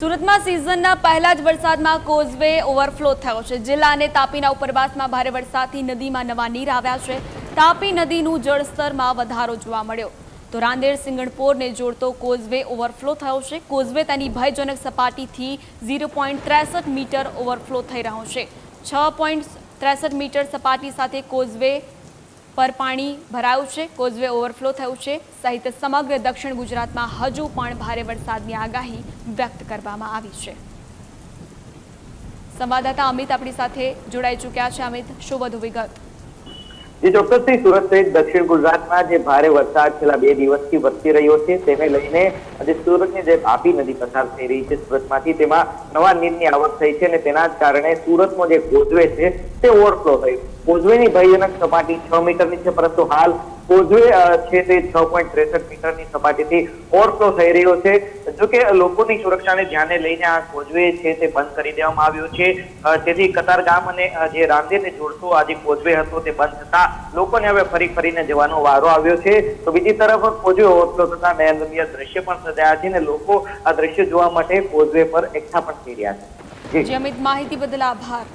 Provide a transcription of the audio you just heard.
સુરતમાં સિઝનના પહેલા જ વરસાદમાં કોઝવે ઓવરફ્લો થયો છે। જિલ્લા અને તાપીના ઉપરવાસમાં ભારે વરસાદથી નદીમાં નવા નીર આવ્યા છે। તાપી નદીનું જળસ્તરમાં વધારો જોવા મળ્યો તો રાંદેર સિંગણપોરને જોડતો કોઝવે ઓવરફ્લો થયો છે। કોઝવે તેની ભયજનક સપાટીથી 0.63 મીટર ઓવરફ્લો થઈ રહ્યો છે। 6.63 મીટર સપાટી સાથે કોઝવે પર પાણી ભરાયું છે। કોઝવે ઓવરફ્લો થયું છે સહિત સમગ્ર દક્ષિણ ગુજરાતમાં હજુ પણ ભારે વરસાદની આગાહી વ્યક્ત કરવામાં આવી છે। સંવાદદાતા અમિત આપણી સાથે જોડાઈ ચૂક્યા છે। અમિત, શું વધુ વિગત? જે ચોક્કસથી સુરત સહિત દક્ષિણ ગુજરાતમાં જે ભારે વરસાદ છેલ્લા 2 દિવસથી વરસી રહ્યો છે તેને લઈને આજે સુરતની જે તાપી નદી પસાર થઈ રહી છે સુરતમાંથી, તેમાં નવા નીરની આવક થઈ છે અને તેના જ કારણે સુરતનો જે કોઝવે છે તે ઓવરફ્લો થયો। કોઝવેની ભયજનક સપાટી 6 મીટરની છે, પરંતુ હાલ કોઝવે છે તે 6.63 મીટરની સપાટીથી ઓવરફ્લો થઈ રહ્યો છે। જોકે લોકોની સુરક્ષાને ધ્યાને લઈને આ કોઝવે છે તે બંધ કરી દેવામાં આવ્યો છે, તેથી કતારગામ અને જે રાંદેરને જોડતો આ જે કોઝવે હતો તે બંધ થતા લોકોને હવે ફરીને જવાનો વારો આવ્યો છે। તો બીજી તરફ કોઝવે ઓવરફ્લો થતા નયનરમ્ય દ્રશ્ય પણ સર્જાયા છે અને લોકો આ દ્રશ્ય જોવા માટે કોઝવે પર એકઠા પણ થઈ રહ્યા છે। જી અમિત, માહિતી બદલ આભાર।